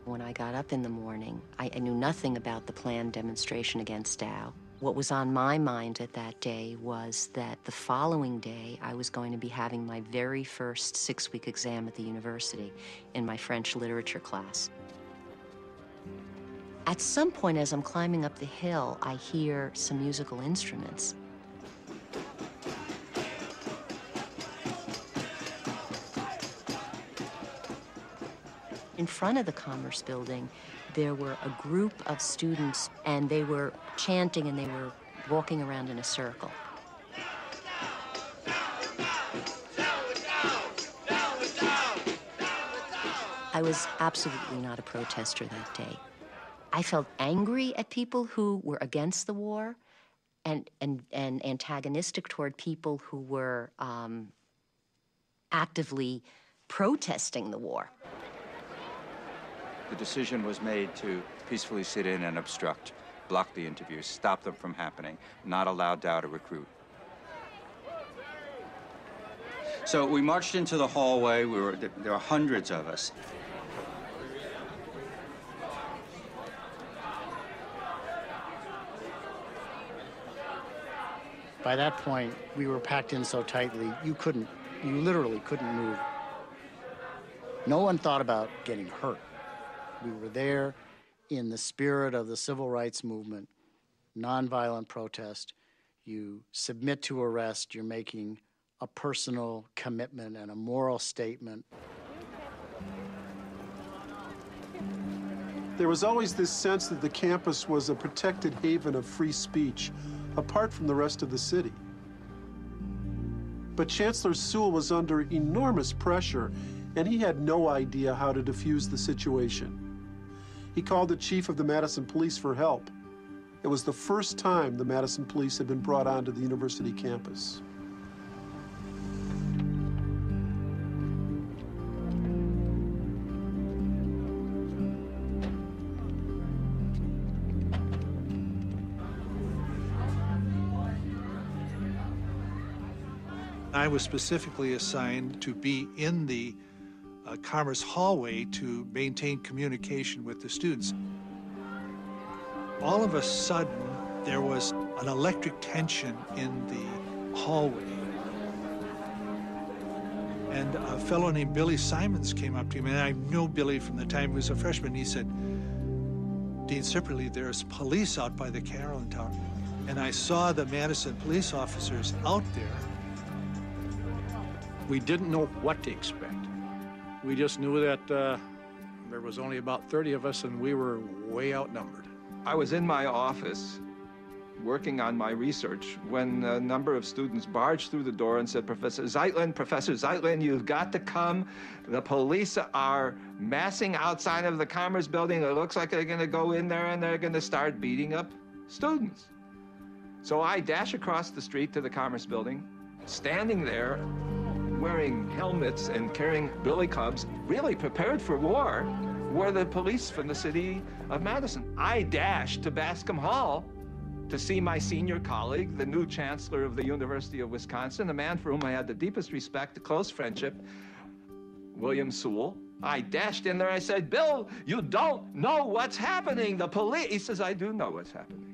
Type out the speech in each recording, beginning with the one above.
When I got up in the morning, I knew nothing about the planned demonstration against Dow. What was on my mind at that day was that the following day, I was going to be having my very first 6-week exam at the university in my French literature class. At some point, as I'm climbing up the hill, I hear some musical instruments. In front of the Commerce Building, there were a group of students, and they were chanting and they were walking around in a circle. I was absolutely not a protester that day. I felt angry at people who were against the war and antagonistic toward people who were actively protesting the war. The decision was made to peacefully sit in and obstruct, block the interviews, stop them from happening, not allow Dow to recruit. So we marched into the hallway. There were hundreds of us. By that point, we were packed in so tightly, you literally couldn't move. No one thought about getting hurt. We were there in the spirit of the civil rights movement, nonviolent protest. You submit to arrest, you're making a personal commitment and a moral statement. There was always this sense that the campus was a protected haven of free speech, apart from the rest of the city. But Chancellor Sewell was under enormous pressure, and he had no idea how to defuse the situation. He called the chief of the Madison Police for help. It was the first time the Madison Police had been brought onto the university campus. I was specifically assigned to be in the Commerce hallway to maintain communication with the students. All of a sudden, there was an electric tension in the hallway. And a fellow named Billy Simons came up to me, and I know Billy from the time he was a freshman. He said, "Dean Sipperly, there's police out by the Carolyn Tower." And I saw the Madison police officers out there. We didn't know what to expect. We just knew that there was only about 30 of us, and we were way outnumbered. I was in my office working on my research when a number of students barged through the door and said, Professor Zeitlin, you've got to come. The police are massing outside of the Commerce Building. It looks like they're going to go in there and they're going to start beating up students. So I dash across the street to the Commerce Building, standing there, wearing helmets and carrying billy clubs, really prepared for war, were the police from the city of Madison. I dashed to Bascom Hall to see my senior colleague, the new chancellor of the University of Wisconsin, a man for whom I had the deepest respect, a close friendship, William Sewell. I dashed in there, I said, "Bill, you don't know what's happening, the police." He says, "I do know what's happening,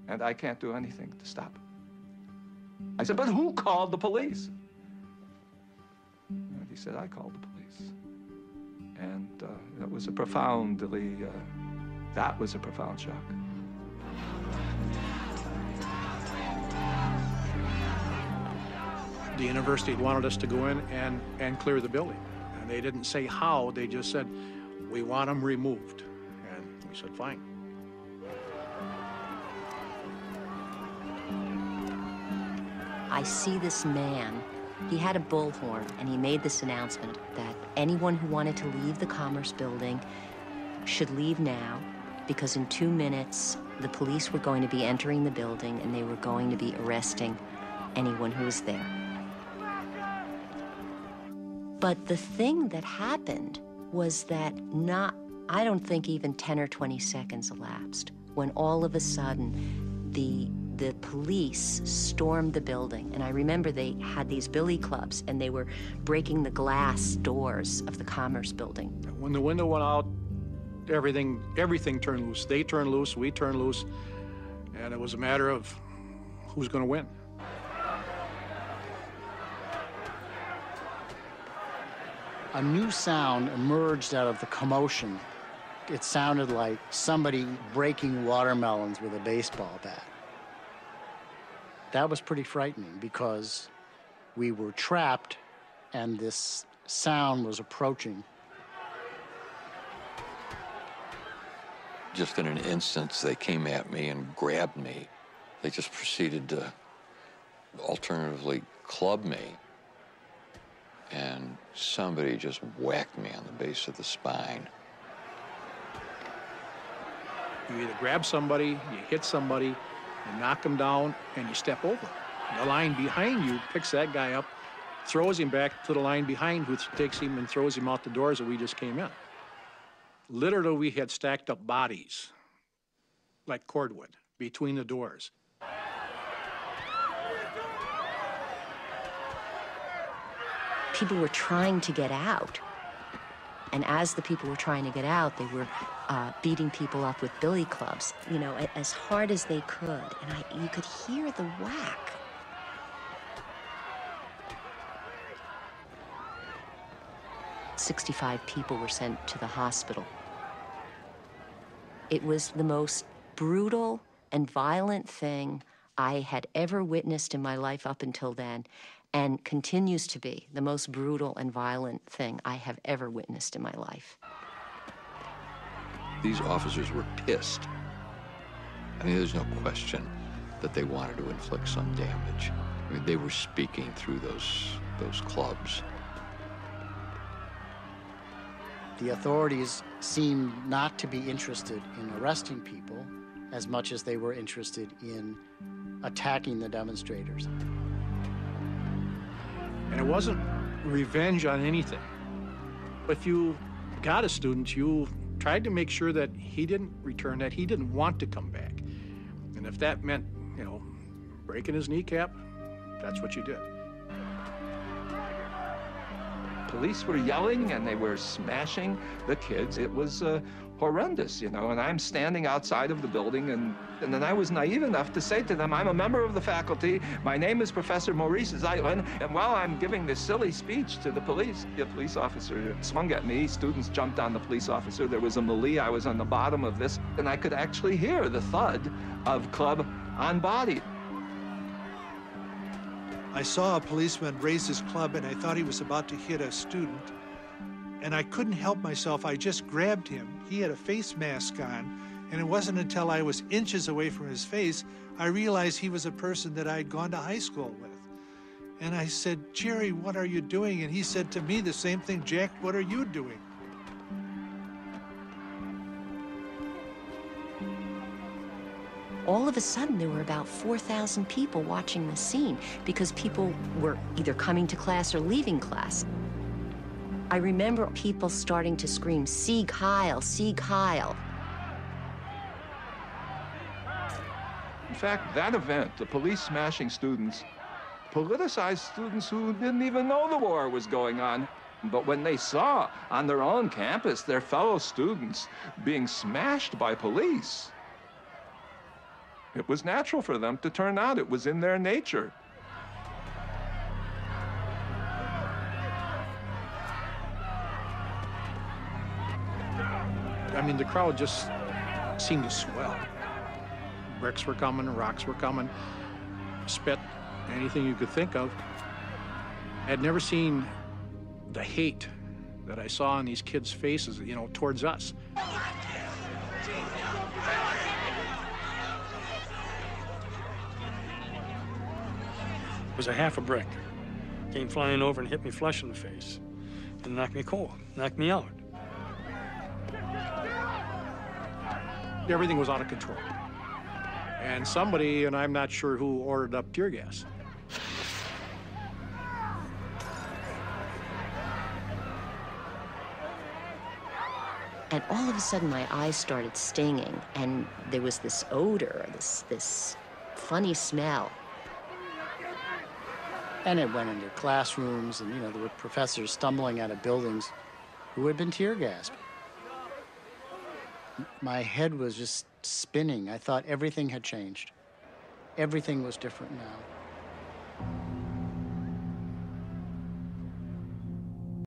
and I can't do anything to stop it." I said, "But who called the police?" And he said, "I called the police." And that was a profound shock. The university wanted us to go in and clear the building. And they didn't say how, they just said, "We want them removed." And we said, fine. I see this man. He had a bullhorn, and he made this announcement that anyone who wanted to leave the Commerce Building should leave now, because in 2 minutes, the police were going to be entering the building, and they were going to be arresting anyone who was there. But the thing that happened was that I don't think even 10 or 20 seconds elapsed, when all of a sudden, the the police stormed the building. And I remember they had these billy clubs, and they were breaking the glass doors of the Commerce building. When the window went out, everything turned loose. They turned loose, we turned loose, and it was a matter of who's going to win. A new sound emerged out of the commotion. It sounded like somebody breaking watermelons with a baseball bat. That was pretty frightening because we were trapped and this sound was approaching. Just in an instant, they came at me and grabbed me. They just proceeded to alternatively club me. And somebody just whacked me on the base of the spine. You either grab somebody, you hit somebody, you knock them down, and you step over. The line behind you picks that guy up, throws him back to the line behind, who takes him and throws him out the doors that we just came in. Literally, we had stacked up bodies, like cordwood, between the doors. People were trying to get out. And as the people were trying to get out, they were beating people up with billy clubs, you know, as hard as they could. And you could hear the whack. "65 people were sent to the hospital. It was the most brutal and violent thing I had ever witnessed in my life up until then, and continues to be the most brutal and violent thing I have ever witnessed in my life. These officers were pissed. I mean, there's no question that they wanted to inflict some damage. I mean, they were speaking through those clubs. The authorities seemed not to be interested in arresting people as much as they were interested in attacking the demonstrators. And it wasn't revenge on anything. If you got a student, you tried to make sure that he didn't return, that he didn't want to come back. And if that meant, you know, breaking his kneecap, that's what you did. Police were yelling and they were smashing the kids. It was horrendous, you know, and I'm standing outside of the building, and then I was naive enough to say to them, I'm a member of the faculty, my name is Professor Maurice Zeitlin, and while I'm giving this silly speech to the police, a police officer swung at me, students jumped on the police officer, there was a melee, I was on the bottom of this, and I could actually hear the thud of club on body. I saw a policeman raise his club, and I thought he was about to hit a student. And I couldn't help myself. I just grabbed him. He had a face mask on, and it wasn't until I was inches away from his face I realized he was a person that I'd gone to high school with. And I said, Jerry, what are you doing? And he said to me the same thing, Jack, what are you doing? All of a sudden, there were about 4,000 people watching the scene because people were either coming to class or leaving class. I remember people starting to scream, Sieg Heil, Sieg Heil. In fact, that event, the police smashing students, politicized students who didn't even know the war was going on. But when they saw on their own campus their fellow students being smashed by police, it was natural for them to turn out. It was in their nature. I mean, the crowd just seemed to swell. Bricks were coming, rocks were coming, spit, anything you could think of. I'd never seen the hate that I saw on these kids' faces, you know, towards us. It was a half a brick. Came flying over and hit me flush in the face and knocked me cold, knocked me out. Everything was out of control. And somebody, and I'm not sure who, ordered up tear gas. And all of a sudden, my eyes started stinging, and there was this odor, this funny smell. And it went into classrooms, and, there were professors stumbling out of buildings who had been tear gassed. My head was just spinning. I thought everything had changed. Everything was different now.